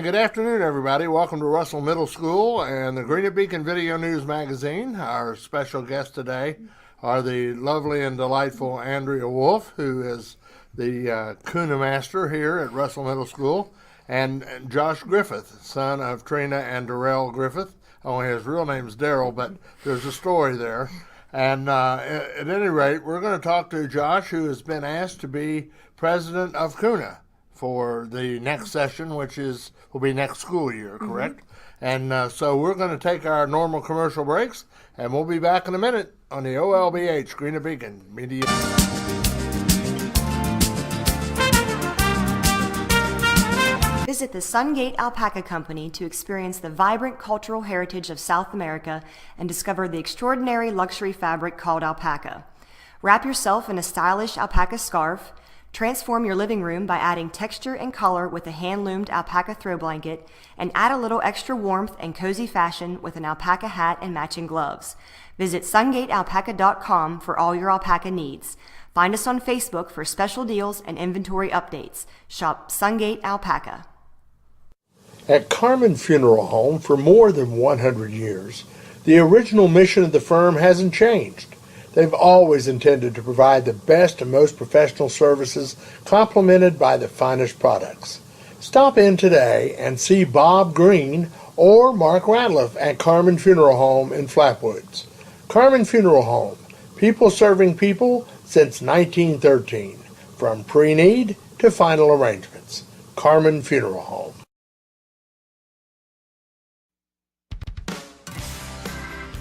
good afternoon, everybody. Welcome to Russell Middle School and the Greenup Beacon Video News Magazine. Our special guests today are the lovely and delightful Andrea Wolf, who is the Kuna Master here at Russell Middle School, and Josh Griffith, son of Trina and Darrell Griffith. Only his real name's Daryl, but there's a story there. And at any rate, we're going to talk to Josh, who has been asked to be president of Kuna for the next session, which will be next school year, correct? And so we're going to take our normal commercial breaks, and we'll be back in a minute on the OLBH Greenup Beacon Media. Visit the Sungate Alpaca Company to experience the vibrant cultural heritage of South America and discover the extraordinary luxury fabric called alpaca. Wrap yourself in a stylish alpaca scarf. Transform your living room by adding texture and color with a hand-loomed alpaca throw blanket, and add a little extra warmth and cozy fashion with an alpaca hat and matching gloves. Visit sungatealpaca.com for all your alpaca needs. Find us on Facebook for special deals and inventory updates. Shop Sungate Alpaca. At Carmen Funeral Home for more than 100 years, the original mission of the firm hasn't changed. They've always intended to provide the best and most professional services complemented by the finest products. Stop in today and see Bob Green or Mark Ratliff at Carmen Funeral Home in Flatwoods. Carmen Funeral Home, people serving people since 1913, from pre-need to final arrangements. Carmen Funeral Home.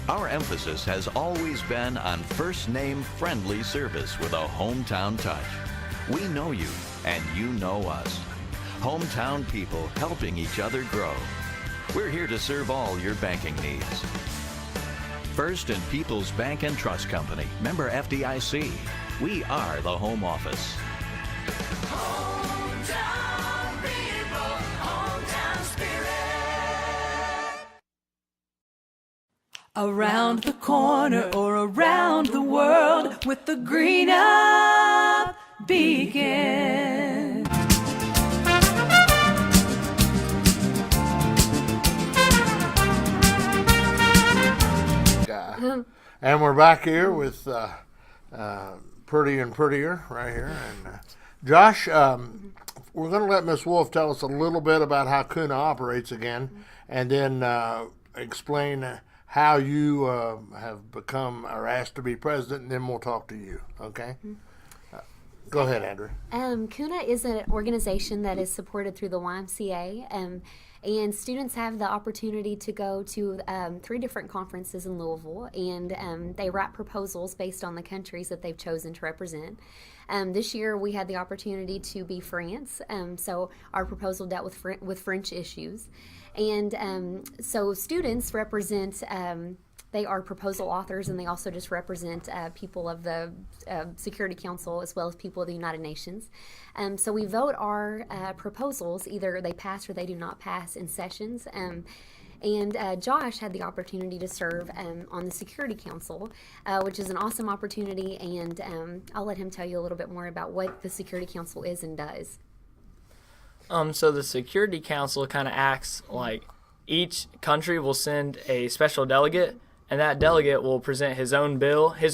Our emphasis has always been on first-name friendly service with a hometown touch. We know you, and you know us. Hometown people helping each other grow. We're here to serve all your banking needs. First and People's Bank and Trust Company, member FDIC. We are the home office. Hometown people, hometown spirit. Around the corner or around the world with the Greenup Beacon. And we're back here with Pretty and Prettier right here. And Josh, we're going to let Miss Wolf tell us a little bit about how Kuna operates again, and then explain how you have become or asked to be president, and then we'll talk to you, okay? Go ahead, Andrew. Kuna is an organization that is supported through the YMCA, and students have the opportunity to go to 3 different conferences in Louisville, and they write proposals based on the countries that they've chosen to represent. This year we had the opportunity to be France, so our proposal dealt with French issues. And so students represent, they are proposal authors, and they also just represent people of the Security Council as well as people of the United Nations. So we vote our proposals, either they pass or they do not pass in sessions. And Josh had the opportunity to serve on the Security Council, which is an awesome opportunity, and I'll let him tell you a little bit more about what the Security Council is and does. So the Security Council kind of acts like each country will send a special delegate, and that delegate will present his or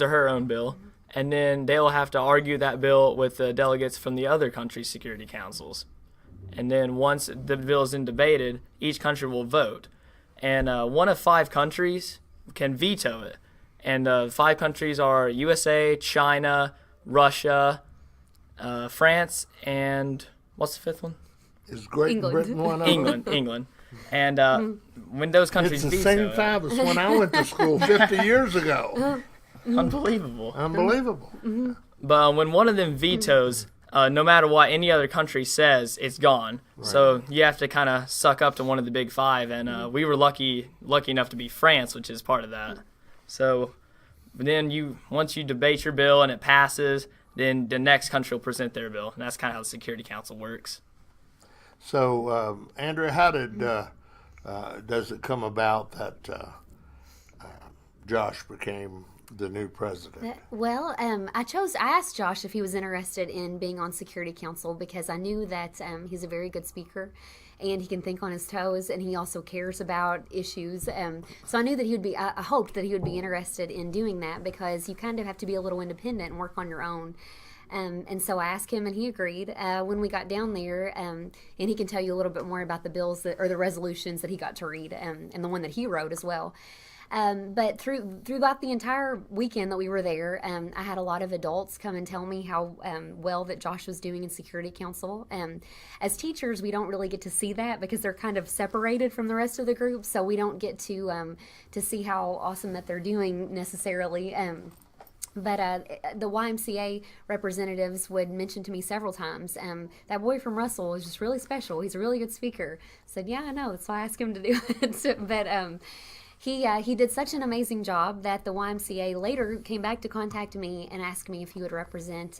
her own bill, and then they'll have to argue that bill with the delegates from the other country's security councils. And then once the bill is then debated, each country will vote. And one of 5 countries can veto it. And 5 countries are USA, China, Russia, France, and what's the 5th one? Is Great Britain one of them? England. And when those countries veto, it's veto the same 5 as when I went to school 50 years ago. Unbelievable. But when one of them vetoes, no matter what any other country says, it's gone. Right. So you have to kind of suck up to one of the big 5, and we were lucky enough to be France, which is part of that. So then once you debate your bill and it passes, then the next country will present their bill, and that's kind of how the Security Council works. So, Andrea, how does it come about that Josh became the new president? Well, I asked Josh if he was interested in being on Security Council because I knew that he's a very good speaker, and he can think on his toes, and he also cares about issues. So I knew that he would be, I hoped that he would be interested in doing that, because you kind of have to be a little independent and work on your own. And so I asked him, and he agreed. When we got down there, and he can tell you a little bit more about the bills or the resolutions that he got to read, and the one that he wrote as well. But throughout the entire weekend that we were there, I had a lot of adults come and tell me how well that Josh was doing in Security Council. As teachers, we don't really get to see that because they're kind of separated from the rest of the group, so we don't get to see how awesome that they're doing necessarily. But the YMCA representatives would mention to me several times, that boy from Russell is just really special. He's a really good speaker. I said, yeah, I know. That's why I asked him to do it. But he did such an amazing job that the YMCA later came back to contact me and asked me if he would represent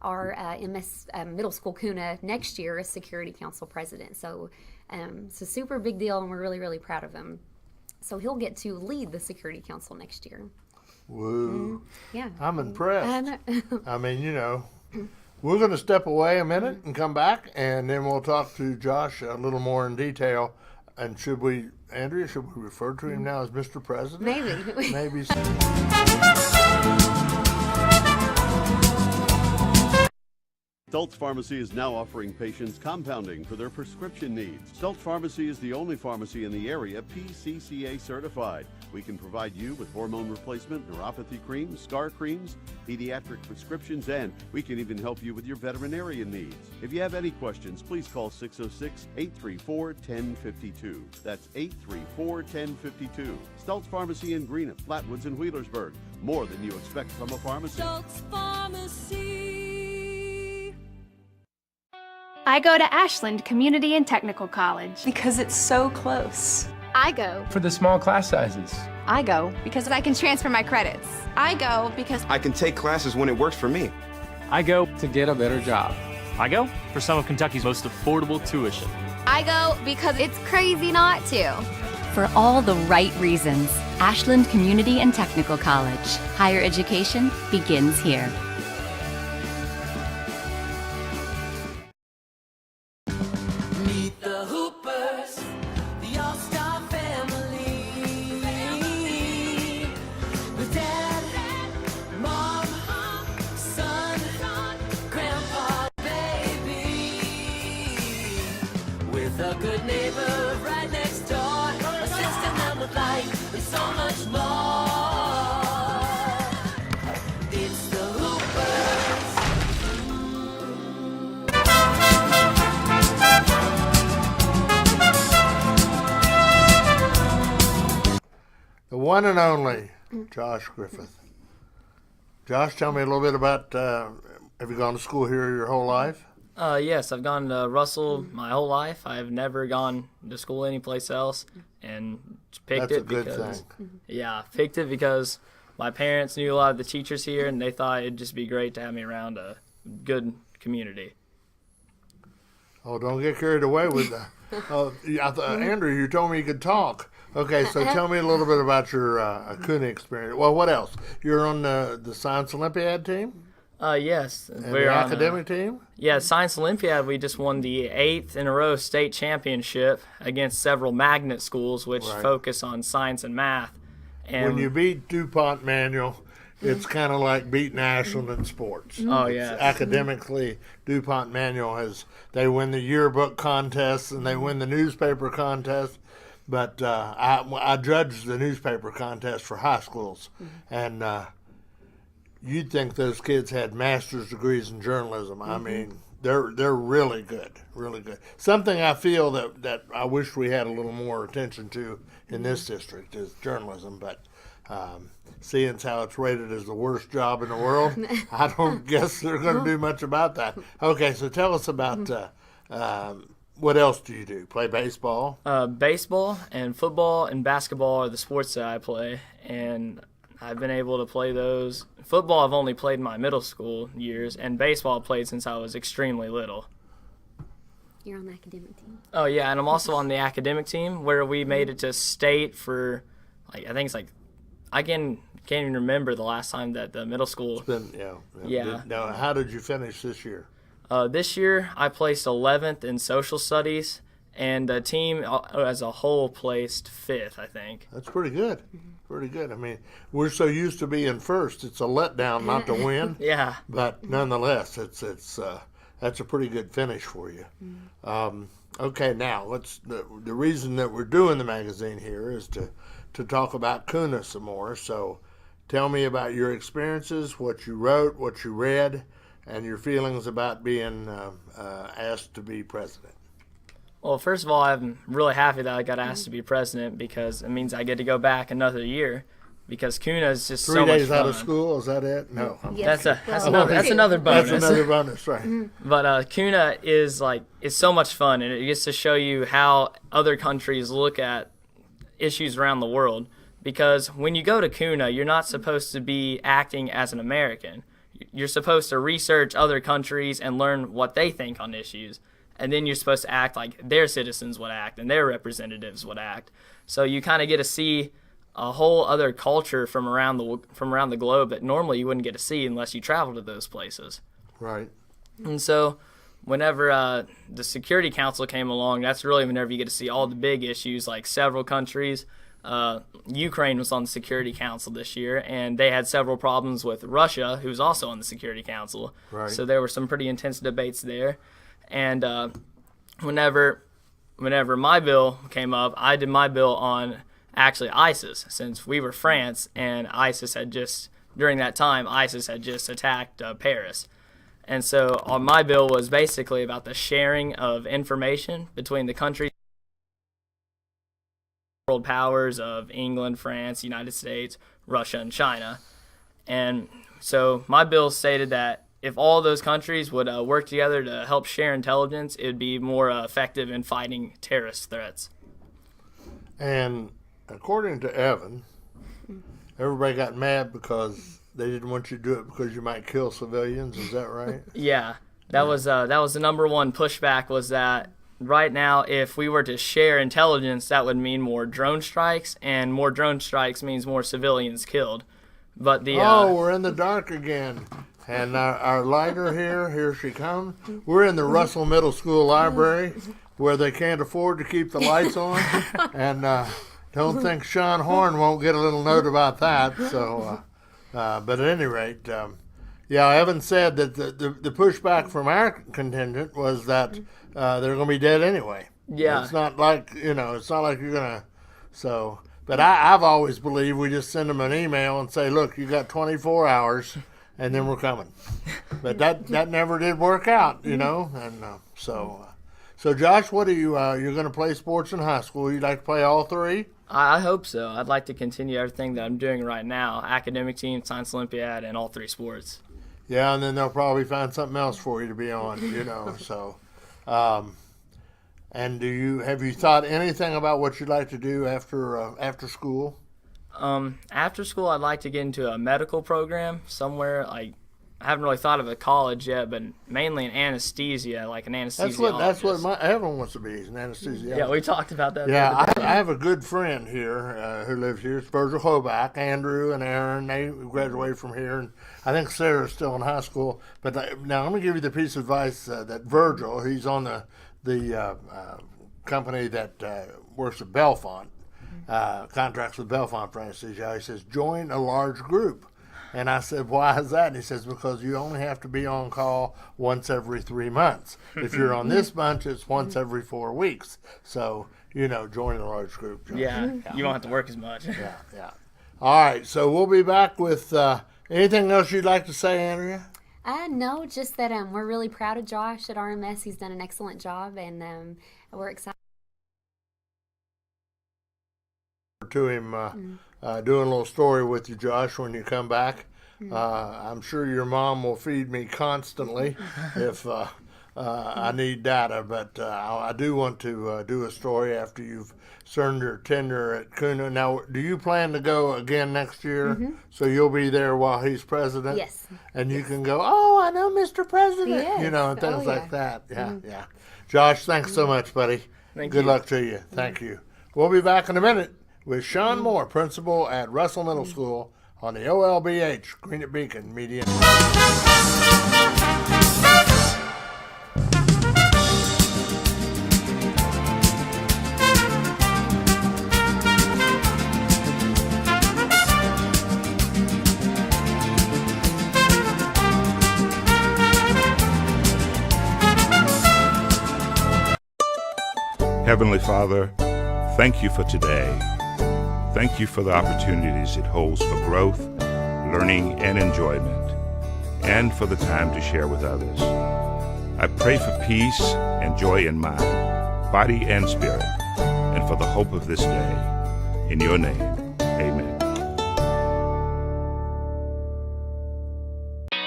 our MS Middle School Kuna next year as Security Council president. So it's a super big deal, and we're really, really proud of him. So he'll get to lead the Security Council next year. Woo. Yeah. I'm impressed. I mean, we're going to step away a minute and come back, and then we'll talk to Josh a little more in detail. And Andrea, should we refer to him now as Mr. President? Maybe. Maybe so. Stultz Pharmacy is now offering patients compounding for their prescription needs. Stultz Pharmacy is the only pharmacy in the area PCCA certified. We can provide you with hormone replacement, neuropathy creams, scar creams, pediatric prescriptions, and we can even help you with your veterinarian needs. If you have any questions, please call 606-834-1052. That's 834-1052. Stultz Pharmacy in Greenup, Flatwoods, and Wheelersburg. More than you expect from a pharmacy. Stultz Pharmacy. I go to Ashland Community and Technical College. Because it's so close. I go for the small class sizes. I go because I can transfer my credits. I go because I can take classes when it works for me. I go to get a better job. I go for some of Kentucky's most affordable tuition. I go because it's crazy not to. For all the right reasons, Ashland Community and Technical College. Higher education begins here. Meet the Hoopers, the all-star family. With Dad, Mom, Son, Grandpa, baby. With a good neighbor right next door, assisting them with life and so much more. It's the Hoopers. The one and only Josh Griffith. Josh, tell me a little bit about, have you gone to school here your whole life? Yes, I've gone to Russell my whole life. I've never gone to school anyplace else, and picked That's it a good because thing. Yeah, picked it because my parents knew a lot of the teachers here, and they thought it'd just be great to have me around a good community. Oh, don't get carried away with that. Andrew, you told me you could talk. Okay, so tell me a little bit about your Kuna experience. Well, what else? You're on the Science Olympiad team? Yes. And we're the on academic team? Yeah, Science Olympiad, we just won the 8th in a row state championship against several magnet schools, which focus on science and math. And when you beat DuPont Manual, it's kind of like beating Ashland in sports. Oh, yeah. Academically, DuPont Manual they win the yearbook contests and they win the newspaper contest. But I judged the newspaper contest for high schools, and you'd think those kids had master's degrees in journalism. I mean, they're really good, really good. Something I feel that I wish we had a little more attention to in this district is journalism. But seeing as how it's rated as the worst job in the world, I don't guess they're going to do much about that. Okay, so tell us about what else do you do? Play baseball? Baseball and football and basketball are the sports that I play, and I've been able to play those. Football I've only played in my middle school years, and baseball I played since I was extremely little. You're on the academic team. Oh, yeah, and I'm also on the academic team where we made it to state for, I think it's I can't even remember the last time that the middle school. Yeah. Now, how did you finish this year? This year I placed 11th in social studies, and the team as a whole placed 5th, I think. That's pretty good. Pretty good. I mean, we're so used to being first, it's a letdown not to win. Yeah. But nonetheless, it's that's a pretty good finish for you. Okay, now the reason that we're doing the magazine here is to talk about Kuna some more. So tell me about your experiences, what you wrote, what you read, and your feelings about being asked to be president. Well, first of all, I'm really happy that I got asked to be president because it means I get to go back another year because Kuna is just 3 so much fun. days out of school, is that it? No. Yes. That's another bonus. That's another bonus, right. But Kuna is so much fun, and it gets to show you how other countries look at issues around the world. Because when you go to Kuna, you're not supposed to be acting as an American. You're supposed to research other countries and learn what they think on issues. And then you're supposed to act like their citizens would act and their representatives would act. So you kind of get to see a whole other culture from around the globe that normally you wouldn't get to see unless you travel to those places. Right. And so whenever the Security Council came along, that's really whenever you get to see all the big issues, like several countries. Ukraine was on the Security Council this year, and they had several problems with Russia, who's also on the Security Council. Right. So there were some pretty intense debates there. And whenever my bill came up, I did my bill on actually ISIS, since we were France, and during that time, ISIS had just attacked Paris. And so my bill was basically about the sharing of information between the countries, world powers of England, France, United States, Russia, and China. And so my bill stated that if all those countries would work together to help share intelligence, it would be more effective in fighting terrorist threats. And according to Evan, everybody got mad because they didn't want you to do it because you might kill civilians. Is that right? Yeah, that was the number one pushback, was that right now, if we were to share intelligence, that would mean more drone strikes, and more drone strikes means more civilians killed. But we're in the dark again. And our lighter here she comes. We're in the Russell Middle School library where they can't afford to keep the lights on. And don't think Sean Horn won't get a little note about that. So, but at any rate, Evan said that the pushback from our contingent was that they're going to be dead anyway. Yeah. It's not like, you're going to, so. But I've always believed we just send them an email and say, look, you got 24 hours. And then we're coming, but that never did work out, and so Josh, what are you? You're going to play sports in high school. You'd like to play all three? I hope so. I'd like to continue everything that I'm doing right now: academic team, science Olympiad, and all 3 sports. Yeah, and then they'll probably find something else for you to be on, So, and have you thought anything about what you'd like to do after school? After school, I'd like to get into a medical program somewhere. I haven't really thought of a college yet, but mainly in anesthesia, like an anesthesiologist. That's what everyone wants to be, is an anesthesiologist. Yeah, we talked about that. Yeah, I have a good friend here who lives here. It's Virgil Hoback. Andrew and Aaron, they graduated from here, and I think Sarah's still in high school. But now I'm going to give you the piece of advice that Virgil, he's on the company that works at Bellefonte. Contracts with Bellefonte for anesthesia. He says, join a large group. And I said, why is that? And he says, because you only have to be on call once every 3 months. If you're on this bunch, it's once every 4 weeks. So, join a large group. Yeah, you won't have to work as much. Yeah. All right, so we'll be back with anything else you'd like to say, Andrea? No, just that we're really proud of Josh at RMS. He's done an excellent job, and we're excited to him doing a little story with you, Josh, when you come back. I'm sure your mom will feed me constantly if I need data, but I do want to do a story after you've served your tenure at Kuna. Now, do you plan to go again next year? Mm-hmm. So you'll be there while he's president? Yes. And you can go, oh, I know Mr. President, yes. And things like that. Yeah. Josh, thanks so much, buddy. Good luck to you. Thank you. We'll be back in a minute with Sean Moore, principal at Russell Middle School, on the OLBH Greenup Beacon Media. Heavenly Father, thank you for today. Thank you for the opportunities it holds for growth, learning, and enjoyment, and for the time to share with others. I pray for peace and joy in mind, body and spirit, and for the hope of this day. In your name, amen.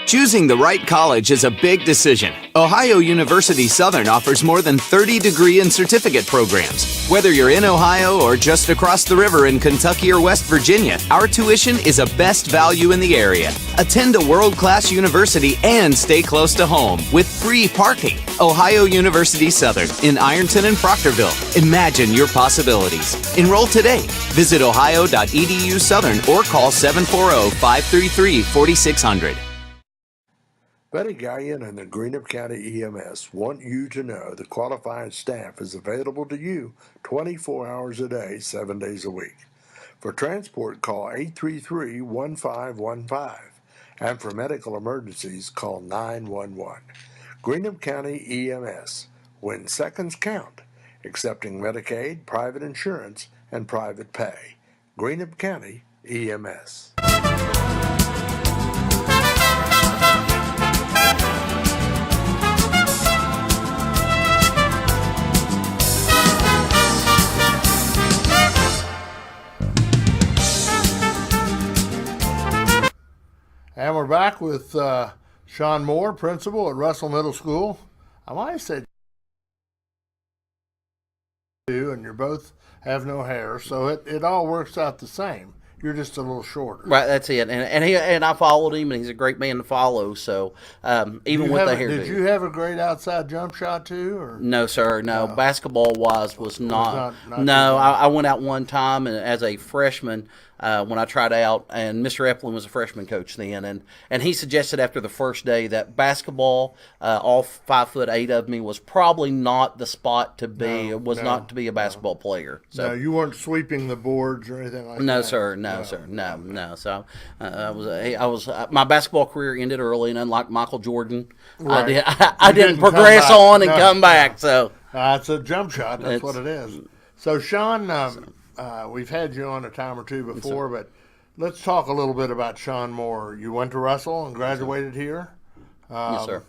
Choosing the right college is a big decision. Ohio University Southern offers more than 30 degree and certificate programs. Whether you're in Ohio or just across the river in Kentucky or West Virginia, our tuition is a best value in the area. Attend a world-class university and stay close to home with free parking. Ohio University Southern in Ironton and Proctorville. Imagine your possibilities. Enroll today. Visit ohio.edu Southern or call 740-533-4600. Betty Gallion and the Greenup County EMS want you to know the qualified staff is available to you 24 hours a day, 7 days a week. For transport, call 833-1515. And for medical emergencies, call 911. Greenup County EMS, when seconds count, accepting Medicaid, private insurance, and private pay. Greenup County EMS. And we're back with Sean Moore, principal at Russell Middle School. I might have said you, and you both have no hair, so it all works out the same. You're just a little shorter. Right, that's it. And I followed him, and he's a great man to follow. So even with the hairdo. Did you have a great outside jump shot too? Or? No, sir. No, basketball wise was not no, I went out one time and as a freshman. When I tried out, and Mr. Epplin was a freshman coach then, and he suggested after the first day that basketball, all 5'8" of me, was probably not the spot to be. Not to be a basketball player. So no, you weren't sweeping the boards or anything like that. No, sir. No. So I was my basketball career ended early, and unlike Michael Jordan, right. I didn't progress on and come back. So it's a jump shot. That's what it is. So Sean. We've had you on a time or two before, but let's talk a little bit about Sean Moore. You went to Russell and graduated here. Yes, sir.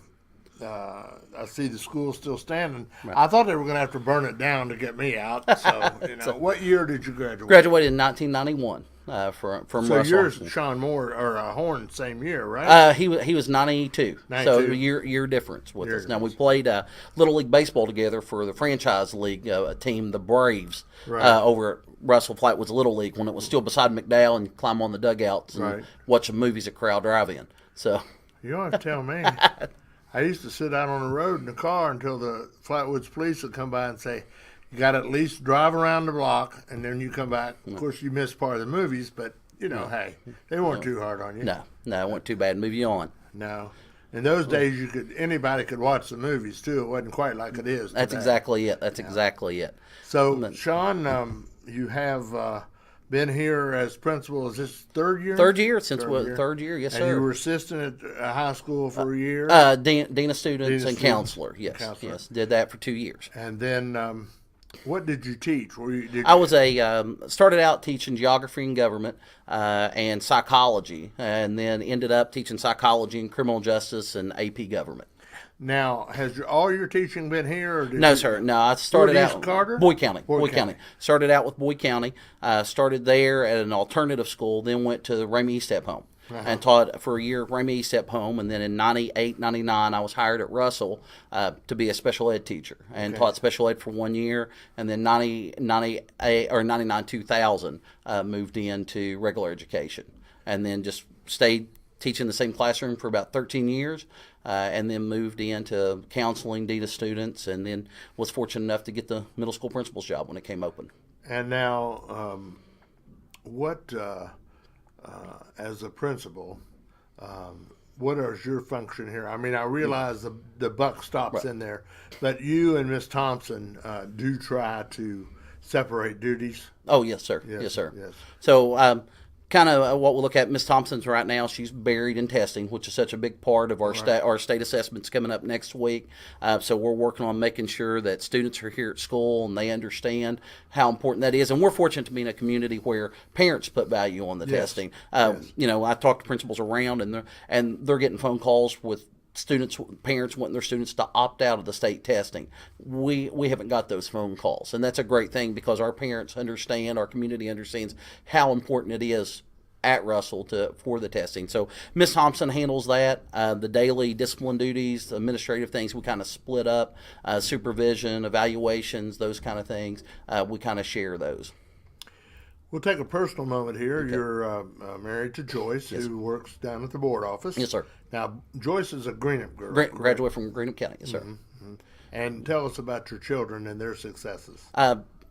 I see the school still standing. Right. I thought they were going to have to burn it down to get me out. So, what year did you graduate? Graduated in 1991 from Russell. So you're Sean Moore or Horn, same year, right? He was 92. So a year difference with us. Now we played Little League baseball together for the franchise league team, the Braves, over at Russell Flatwoods Little League when it was still beside McDowell, and you climb on the dugouts and watch the movies at Crowd Drive-In. So you don't have to tell me. I used to sit out on the road in the car until the Flatwoods police would come by and say, you got to at least drive around the block, and then you come back. Of course, you missed part of the movies, but, hey, they weren't too hard on you. No, it wasn't too bad. Move you on. No. In those days, anybody could watch the movies, too. It wasn't quite like it is today. That's exactly it. Exactly it. So, Sean, you have been here as principal. Is this third year? Third year, third year, yes, sir. And you were assistant at a high school for a year? Dean of students and counselor, yes. Did that for 2 years. And then what did you teach? I was started out teaching geography and government and psychology, and then ended up teaching psychology and criminal justice and AP government. Now, has all your teaching been here? Or No, sir. No, I started out Carter? Boyd County. Started out with Boyd County. Started there at an alternative school, then went to the Ramey East Step Home and taught for a year at Ramey East Step Home. And then in 98, 99, I was hired at Russell to be a special ed teacher and taught special ed for 1 year. And then 99, 2000, moved into regular education. And then just stayed teaching the same classroom for about 13 years. And then moved into counseling DETA students, and then was fortunate enough to get the middle school principal's job when it came open. And now, as a principal, what is your function here? I mean, I realize the buck stops in there, but you and Ms. Thompson do try to separate duties. Oh, yes, sir. Yes, sir. Yes. So kind of what we'll look at. Miss Thompson's right now, she's buried in testing, which is such a big part of our state assessments coming up next week. So we're working on making sure that students are here at school and they understand how important that is. And we're fortunate to be in a community where parents put value on the testing. You know, I talk to principals around, and they're getting phone calls with parents wanting their students to opt out of the state testing. We haven't got those phone calls, and that's a great thing because our parents understand, our community understands how important it is at Russell for the testing. So Miss Thompson handles that. The daily discipline duties, the administrative things, we kind of split up. Supervision, evaluations, those kind of things, we kind of share those. We'll take a personal moment here. Okay. You're married to Joyce, who works down at the board office. Yes, sir. Now, Joyce is a Greenup girl. Graduate from Greenup County, yes, sir. Mm-hmm. And tell us about your children and their successes.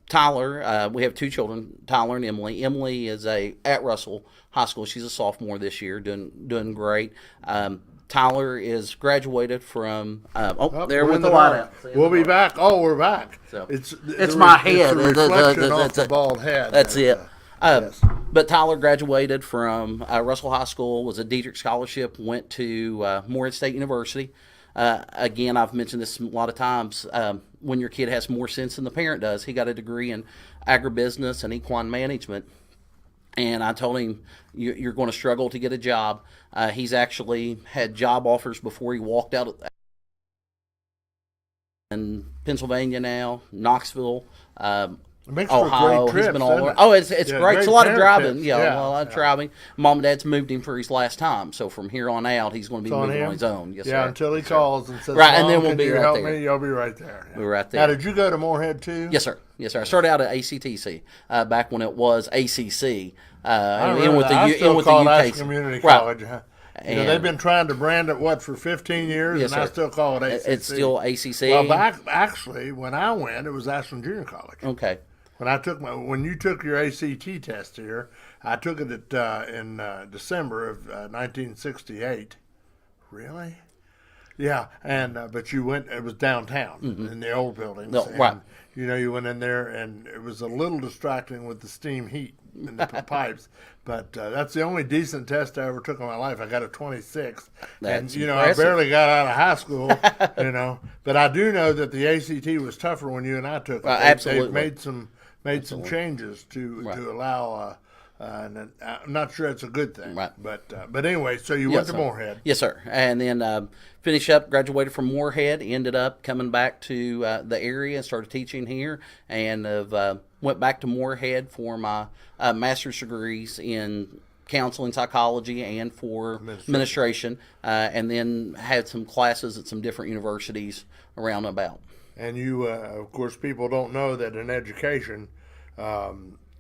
Tyler, we have 2 children, Tyler and Emily. Emily is at Russell High School. She's a sophomore this year, doing great. Tyler is graduated from. There went the light out. We'll be back. Oh, we're back. So it's my head. It's a reflection off the bald head. That's it. Yes. But Tyler graduated from Russell High School, was a Dietrich Scholarship, went to Morehead State University. Again, I've mentioned this a lot of times. When your kid has more sense than the parent does, he got a degree in agribusiness and equine management. And I told him, you're going to struggle to get a job. He's actually had job offers before he walked out in Pennsylvania now, Knoxville, Ohio. Trips, he's been all over. Oh, it's great. It's a lot of driving. Trips. A lot of driving. Mom and Dad's moved him for his last time, so from here on out, he's going to be moving on his own. Yes, sir. Until he calls and says, right, and then we'll be right right there. You'll be right there. We're right there. Now, did you go to Morehead too? Yes, sir. Yes, sir. I started out at ACTC back when it was ACC. I still call it Ashland Community College. Huh? You know, they've been trying to brand it, for 15 years, yes, and sir. I still call it ACC. It's still ACC. Well, actually, when I went, it was Ashland Junior College. Okay. When you took your ACT test here, I took it in December of 1968. Really? Yeah, and but you went. It was downtown in the old buildings. No, right. You know, you went in there, and it was a little distracting with the steam heat in the pipes. But that's the only decent test I ever took in my life. I got a 26, that's and impressive. I barely got out of high school. But I do know that the ACT was tougher when you and I took it. Absolutely, they've made some changes to allow. And I'm not sure it's a good thing, right? But anyway, so you went to Morehead, yes, sir, and then finished up, graduated from Morehead, ended up coming back to the area and started teaching here, and went back to Morehead for my master's degrees in counseling, psychology, and for administration, and then had some classes at some different universities around and about. And you, of course, people don't know that in education.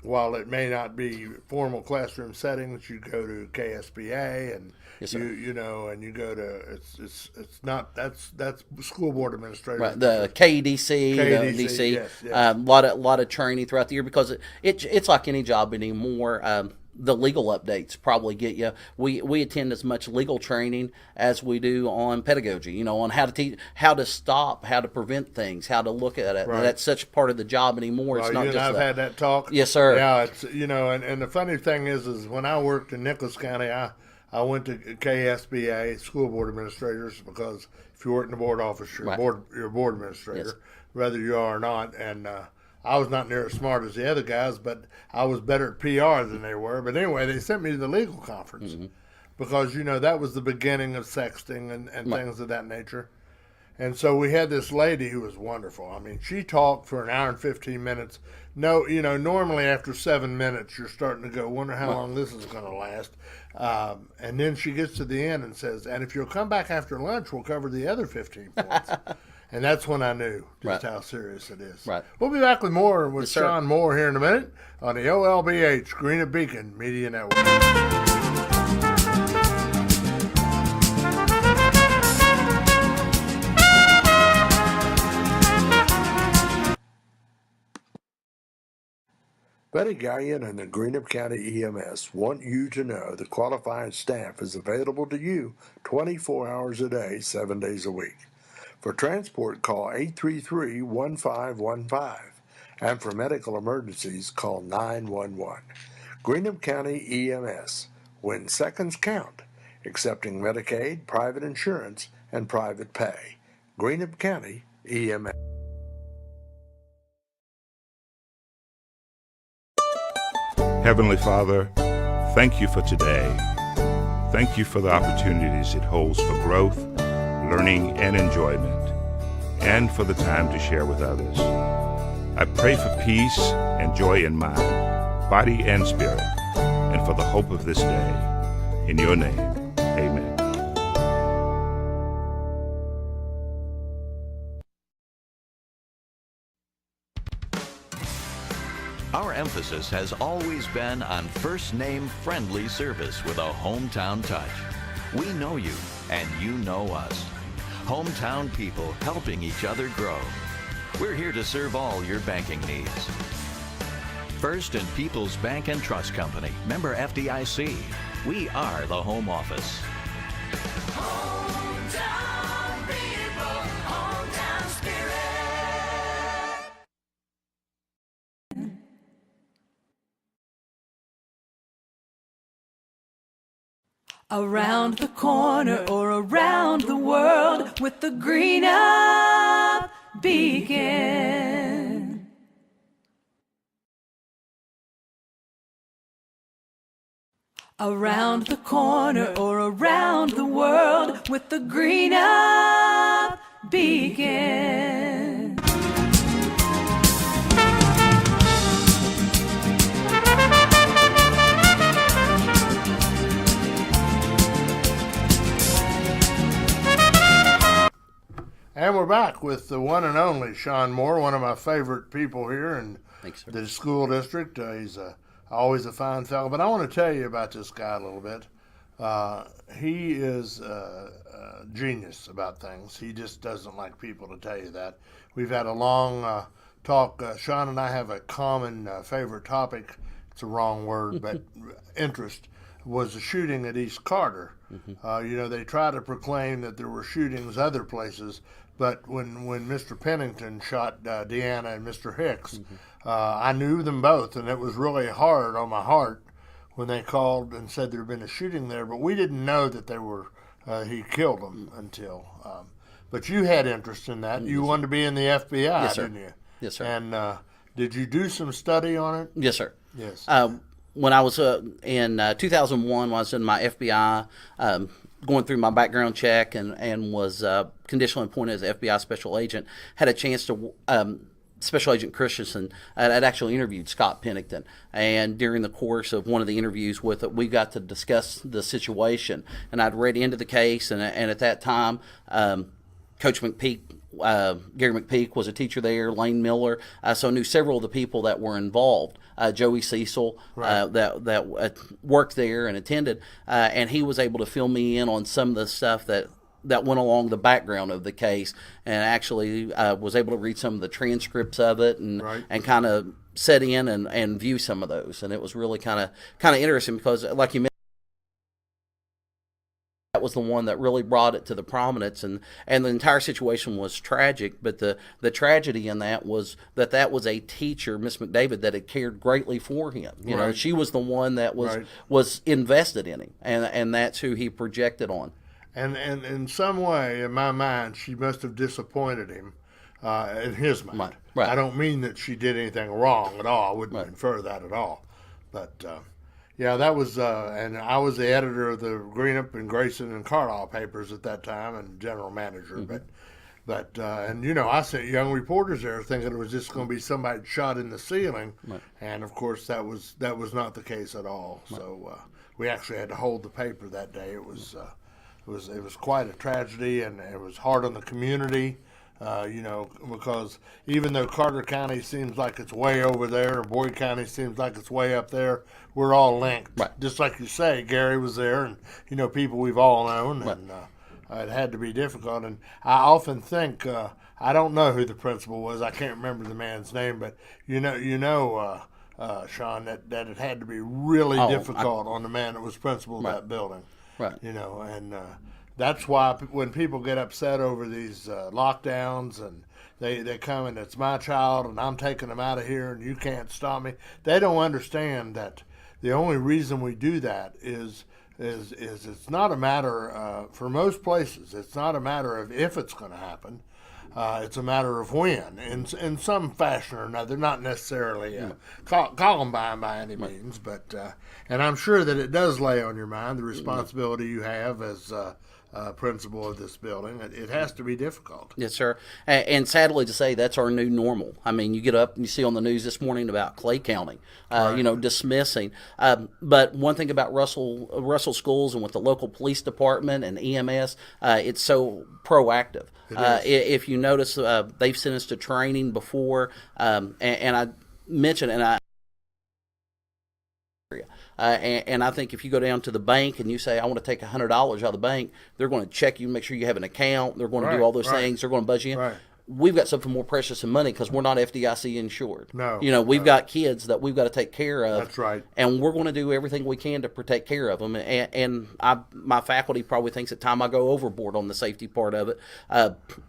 While it may not be formal classroom settings, you go to KSBA and yes, you know, and you go to it's not that's school board administrators. Right, the KEDC, the DC, yes. A lot of training throughout the year because it's like any job anymore. The legal updates probably get you. We attend as much legal training as we do on pedagogy, you know, on how to teach, how to stop, how to prevent things, how to look at it. Right. That's such part of the job anymore. Well, it's not you and just I've had that talk. Yes, sir. Yeah, it's and the funny thing is when I worked in Nicholas County, I went to KSBA, school board administrators, because if you work in the board office, you're a board administrator, yes, whether you are or not, and I was not near as smart as the other guys, but I was better at PR than they were. But anyway, they sent me to the legal conference because, that was the beginning of sexting and things of that nature. And so we had this lady who was wonderful. I mean, she talked for an hour and 15 minutes. No, normally after 7 minutes, you're starting to go, wonder how long this is going to last. And then she gets to the end and says, and if you'll come back after lunch, we'll cover the other 15 points. And that's when I knew just how serious it is. Right. We'll be back with more with yes, Sean Moore here in a minute on the OLBH Greenup Beacon Media Network. Betty Gallion and the Greenup County EMS want you to know the qualified staff is available to you 24 hours a day, 7 days a week. For transport, call 833-1515. And for medical emergencies, call 911. Greenup County EMS, when seconds count, accepting Medicaid, private insurance, and private pay. Greenup County EMS. Heavenly Father, thank you for today. Thank you for the opportunities it holds for growth, learning, and enjoyment, and for the time to share with others. I pray for peace and joy in mind, body and spirit, and for the hope of this day. In your name, amen. Our emphasis has always been on first-name friendly service with a hometown touch. We know you, and you know us. Hometown people helping each other grow. We're here to serve all your banking needs. First and People's Bank and Trust Company, member FDIC. We are the home office. Hometown people, hometown spirit. Around the corner or around the world with the Greenup beacon. Around the corner or around the world with the Greenup beacon. And we're back with the one and only Sean Moore, one of my favorite people here in the school district. He's always a fine fellow. But I want to tell you about this guy a little bit. He is a genius about things. He just doesn't like people to tell you that. We've had a long talk. Sean and I have a common favorite topic. It's a wrong word, but interest was the shooting at East Carter. You know, they try to proclaim that there were shootings other places, but when Mr. Pennington shot Deanna and Mr. Hicks, I knew them both, and it was really hard on my heart when they called and said there had been a shooting there, but we didn't know that they were he killed them until. But you had interest in that. You wanted to be in the FBI, yes, sir. didn't you? Yes, sir. And did you do some study on it? Yes, sir. Yes. When I was in 2001, when I was in my FBI, going through my background check and was conditionally appointed as an FBI special agent, had a chance to Special Agent Christensen had actually interviewed Scott Pennington, and during the course of one of the interviews with it, we got to discuss the situation, and I'd read into the case, and at that time, Coach McPeak, Gary McPeak was a teacher there, Lane Miller, so I knew several of the people that were involved. Joey Cecil, that worked there and attended, and he was able to fill me in on some of the stuff that went along the background of the case, and actually was able to read some of the transcripts of it and kind of set in and view some of those, and it was really kind of interesting because, like you mentioned, that was the one that really brought it to the prominence, and the entire situation was tragic, but the tragedy in that was that was a teacher, Miss McDavid, that had cared greatly for him. You know, she was the one that was invested in him, and that's who he projected on. And in some way, in my mind, she must have disappointed him, in his mind. Right. I don't mean that she did anything wrong at all. I wouldn't infer that at all. But, yeah, that was, and I was the editor of the Greenup and Grayson and Carlisle papers at that time and general manager. But and, you know, I sent young reporters there thinking it was just going to be somebody shot in the ceiling. And, of course, that was not the case at all. So we actually had to hold the paper that day. It was quite a tragedy, and it was hard on the community, you know, because even though Carter County seems like it's way over there, or Boyd County seems like it's way up there, we're all linked. Just like you say, Gary was there, and, you know, people we've all known, and it had to be difficult. And I often think, I don't know who the principal was. I can't remember the man's name, but you know, Sean, that it had to be really difficult on the man that was principal of that building. You know, and that's why when people get upset over these lockdowns and they come and it's my child and I'm taking them out of here and you can't stop me, they don't understand that the only reason we do that is it's not a matter, for most places, it's not a matter of if it's going to happen. It's a matter of when, in some fashion or another, not necessarily Columbine by any means, but and I'm sure that it does lay on your mind the responsibility you have as principal of this building. It has to be difficult. Yes, sir. And sadly to say, that's our new normal. I mean, you get up and you see on the news this morning about Clay County, dismissing. But one thing about Russell Schools and with the local police department and EMS, it's so proactive. If you notice, they've sent us to training before, and I mentioned, and I think if you go down to the bank and you say, I want to take $100 out of the bank, they're going to check you, make sure you have an account. They're going to do all those things. They're going to buzz you in. Right. We've got something more precious than money because we're not FDIC insured. No. We've got kids that we've got to take care of. That's right. And we're going to do everything we can to protect care of them. And my faculty probably thinks at time I go overboard on the safety part of it.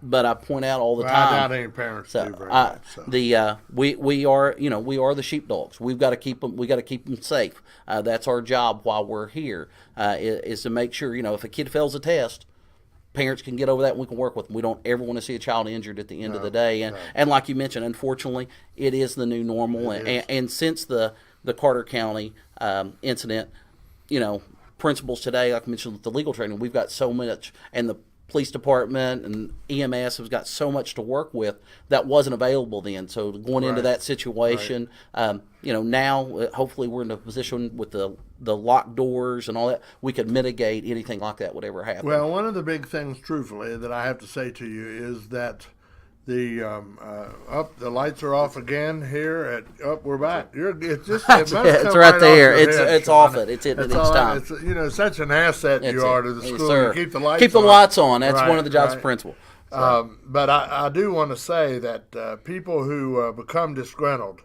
But I point out all the time. I doubt any parents do very much. So. We are the sheepdogs. We've got to keep them. We got to keep them safe. That's our job while we're here. Is to make sure if a kid fails a test, parents can get over that and we can work with them. We don't ever want to see a child injured at the end of the day. And like you mentioned, unfortunately, it is the new normal. And since the Carter County incident, principals today, like I mentioned with the legal training, we've got so much, and the police department and EMS has got so much to work with that wasn't available then. So going into that situation, now hopefully we're in a position with the locked doors and all that, we could mitigate anything like that would ever happen. Well, one of the big things, truthfully, that I have to say to you is that the lights are off again here we're back. It's just it's right there. It's off it. It's hitting it each time. It's such an asset you are to the school. Sir. You keep the lights on. That's one of the jobs of principal. But I do want to say that people who become disgruntled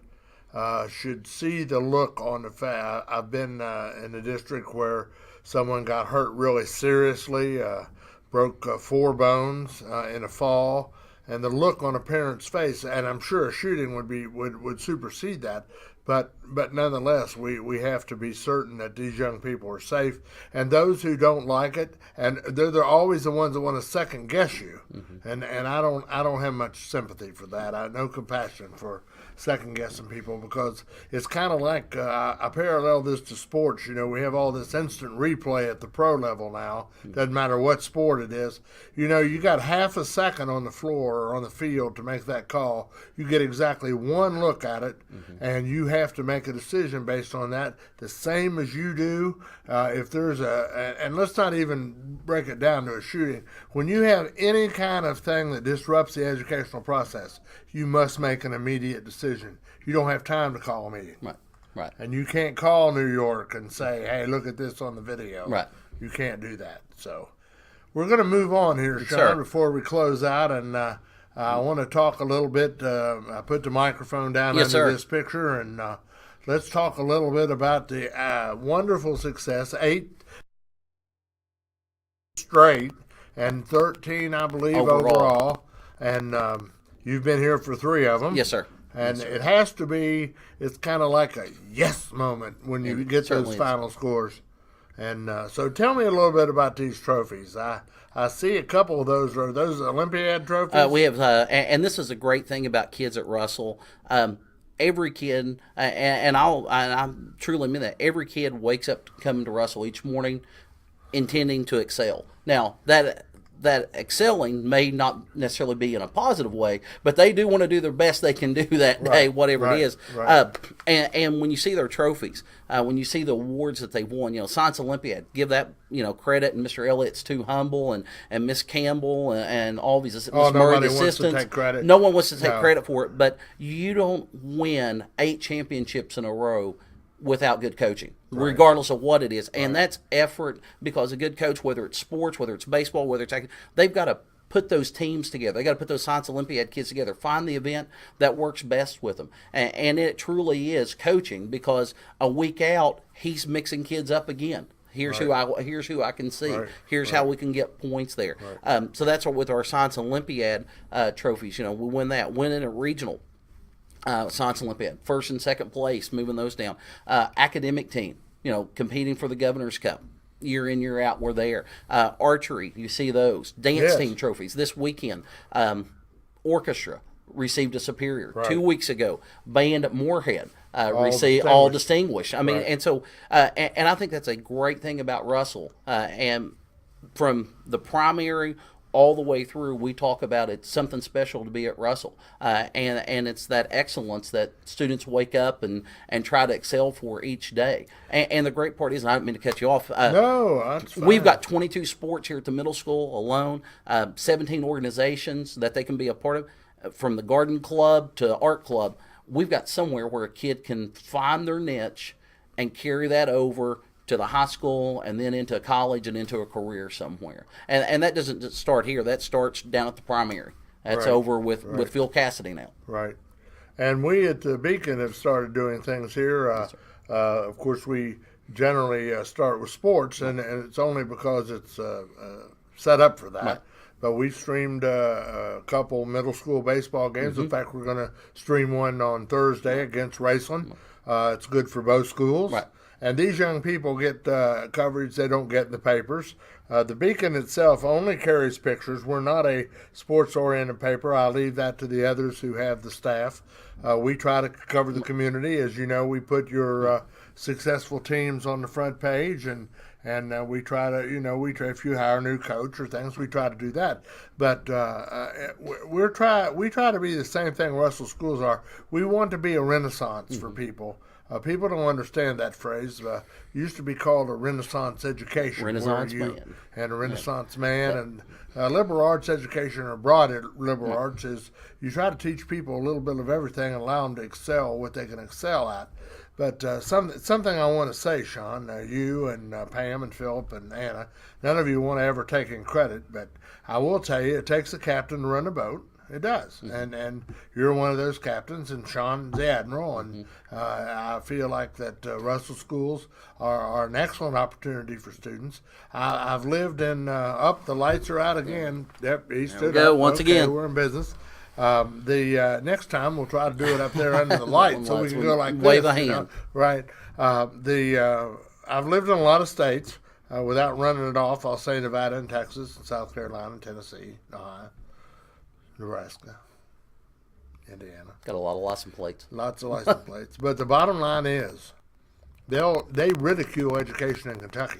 should see the look on the face. I've been in a district where someone got hurt really seriously, broke 4 bones in a fall. And the look on a parent's face, and I'm sure a shooting would supersede that, but nonetheless, we have to be certain that these young people are safe. And those who don't like it, and they're always the ones that want to second guess you, and I don't have much sympathy for that. I have no compassion for second guessing people, because it's kind of like I parallel this to sports. We have all this instant replay at the pro level now. Doesn't matter what sport it is. You got half a second on the floor or on the field to make that call. You get exactly one look at it, and you have to make a decision based on that, the same as you do if there's and let's not even break it down to a shooting. When you have any kind of thing that disrupts the educational process, you must make an immediate decision. You don't have time to call a meeting. Right. And you can't call New York and say, hey, look at this on the video. Right. You can't do that. So we're going to move on here, Sean, before we close out. And I want to talk a little bit. I put the microphone down under this picture, and let's talk a little bit about the wonderful success, 8 straight and 13, I believe, overall. And you've been here for 3 of them. Yes, sir. And it has to be, it's kind of like a yes moment when you get those final scores. And so tell me a little bit about these trophies. I see a couple of those. Are those Olympiad trophies? We have, and this is a great thing about kids at Russell. Every kid, and I truly mean that, every kid wakes up coming to Russell each morning intending to excel. Now, that excelling may not necessarily be in a positive way, but they do want to do their best they can do that day, whatever it is. And when you see their trophies, when you see the awards that they've won, Science Olympiad, give that credit. And Mr. Elliott's too humble, and Miss Campbell and all these Miss Murray, the assistants. Wants to take credit. No one wants to take credit for it, but you don't win 8 championships in a row without good coaching, regardless of what it is. And that's effort, because a good coach, whether it's sports, whether it's baseball, whether it's they've got to put those teams together. They got to put those Science Olympiad kids together, find the event that works best with them. And it truly is coaching, because a week out, he's mixing kids up again. Here's who I can see. Here's how we can get points there. So that's what with our Science Olympiad trophies. We win that. Winning a regional. Science Olympiad, first and second place, moving those down. Academic team, competing for the Governor's Cup. Year in, year out, we're there. Archery, you see those. Dance team trophies. This weekend, orchestra received a Superior. Right. 2 weeks ago, band at Moorhead received all distinguished. I mean, and so, and I think that's a great thing about Russell. And from the primary all the way through, we talk about it's something special to be at Russell, and it's that excellence that students wake up and try to excel for each day. And the great part is, and I didn't mean to cut you off. No, that's fine. We've got 22 sports here at the middle school alone, 17 organizations that they can be a part of, from the garden club to art club. We've got somewhere where a kid can find their niche and carry that over to the high school and then into college and into a career somewhere. And that doesn't just start here. That starts down at the primary. That's over with Phil Cassidy now. Right. And we at the Beacon have started doing things here. Of course, we generally start with sports, and it's only because it's set up for that. Right. But we streamed a couple middle school baseball games. Mm-hmm. In fact, we're going to stream one on Thursday against Raceland. It's good for both schools. Right. And these young people get coverage they don't get in the papers. The Beacon itself only carries pictures. We're not a sports-oriented paper. I'll leave that to the others who have the staff. We try to cover the community. As you know, we put your successful teams on the front page, and we try to, if you hire a new coach or things, we try to do that. But we try to be the same thing Russell Schools are. We want to be a renaissance for people. People don't understand that phrase. It used to be called a Renaissance education. Renaissance man. And a Renaissance man. And liberal arts education, or broad liberal arts, is you try to teach people a little bit of everything and allow them to excel what they can excel at. But something I want to say, Sean, you and Pam and Philip and Anna, none of you want to ever take in credit, but I will tell you, it takes a captain to run a boat. It does, and you're one of those captains, and Sean's the admiral, and I feel like that Russell Schools are an excellent opportunity for students. I've lived in the lights are out again. Yep, he stood up. Once again. We're in business. The next time we'll try to do it up there under the light, so we can go like wave this. a hand. Right. I've lived in a lot of states without running it off. I'll say Nevada and Texas, and South Carolina, and Tennessee, Ohio. Nebraska, Indiana. Got a lot of license plates. Lots of license plates. But the bottom line is, they ridicule education in Kentucky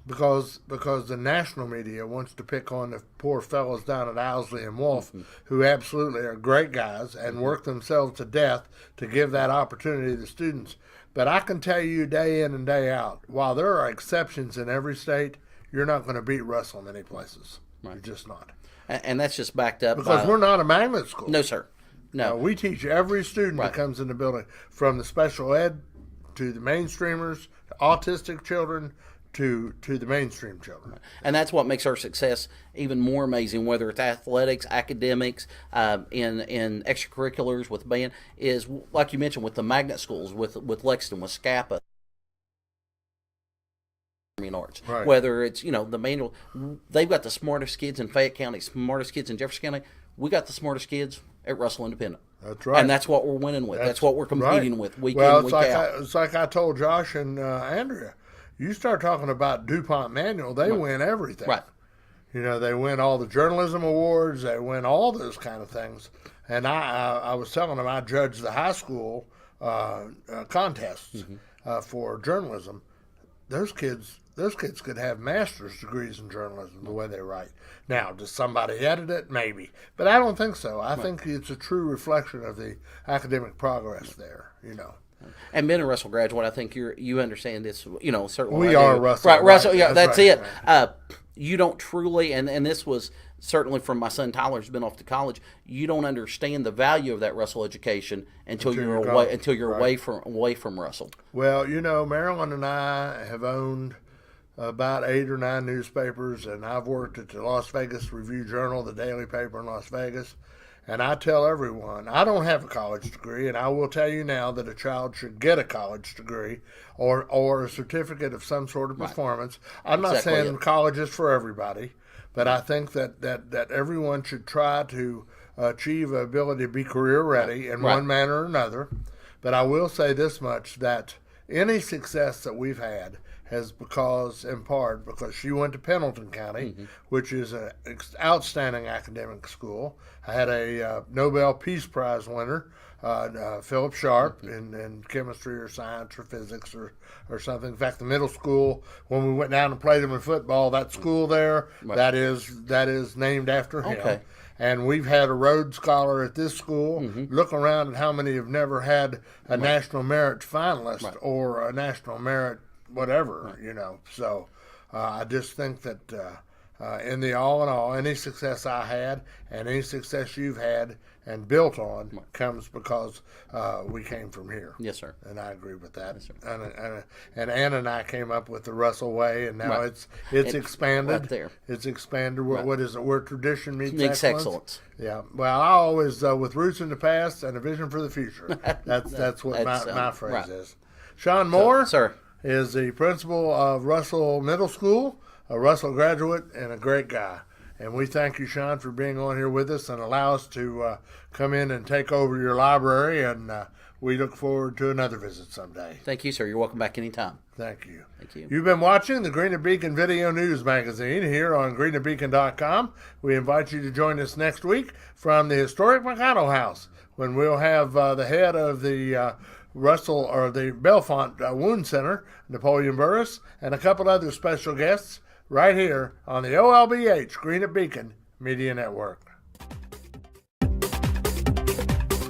because the national media wants to pick on the poor fellows down at Owsley and Wolf, who absolutely are great guys and work themselves to death to give that opportunity to the students. But I can tell you day in and day out, while there are exceptions in every state, you're not going to beat Russell many places. Right. You're just not. And that's just backed up because we're not a magnet school. No, sir. No. We teach every student that comes in the building, from the special ed to the mainstreamers, to autistic children, to the mainstream children. And that's what makes our success even more amazing, whether it's athletics, academics, in extracurriculars with band, is like you mentioned with the magnet schools, with Lexington, with Scapa. Arts. Right. Whether it's the manual, they've got the smartest kids in Fayette County, smartest kids in Jefferson County. We got the smartest kids at Russell Independent. That's right, and that's what we're winning with. That's what we're competing with week in, week out. It's like I told Josh and Andrea. You start talking about DuPont Manual, they win everything. Right. They win all the journalism awards. They win all those kind of things. And I was telling them I judged the high school contests for journalism. Those kids could have master's degrees in journalism the way they write. Now, does somebody edit it? Maybe. But I don't think so. I think it's a true reflection of the academic progress there, And being a Russell graduate, I think you understand this, certainly. We are Russell. Right, Russell, yeah, that's right, it. Right. You don't truly, and this was certainly from my son Tyler, who's been off to college, you don't understand the value of that Russell education until you're away from Russell. Well, Marilyn and I have owned about 8 or 9 newspapers, and I've worked at the Las Vegas Review-Journal, the daily paper in Las Vegas. And I tell everyone, I don't have a college degree, and I will tell you now that a child should get a college degree or a certificate of some sort of performance. I'm not saying college is for everybody, but I think that everyone should try to achieve the ability to be career ready in one manner or another. But I will say this much, that any success that we've had has in part because she went to Pendleton County, which is an outstanding academic school. I had a Nobel Peace Prize winner, Philip Sharp, in chemistry or science or physics or something. In fact, the middle school, when we went down and played them in football, that school there, that is named after him. Okay. And we've had a Rhodes Scholar at this school. Look around at how many have never had a National Merit finalist or a National Merit whatever, So I just think that in the all in all, any success I had and any success you've had and built on comes because we came from here. Yes, sir. And I agree with that. Yes, sir. And Ann and I came up with the Russell Way, and now it's expanded. Right there. It's expanded. What is it? Where tradition meets excellence. Yeah. Well, I always with roots in the past and a vision for the future. That's what my phrase is. Sean Moore, sir, is the principal of Russell Middle School, a Russell graduate, and a great guy. And we thank you, Sean, for being on here with us and allow us to come in and take over your library. And we look forward to another visit someday. Thank you, sir. You're welcome back anytime. Thank you. Thank you. You've been watching the Greenup Beacon Video News Magazine here on greenupbeacon.com. We invite you to join us next week from the historic McConnell House when we'll have the head of the Russell or the Belfont Wound Center, Napoleon Burris, and a couple other special guests right here on the OLBH Greenup Beacon Media Network.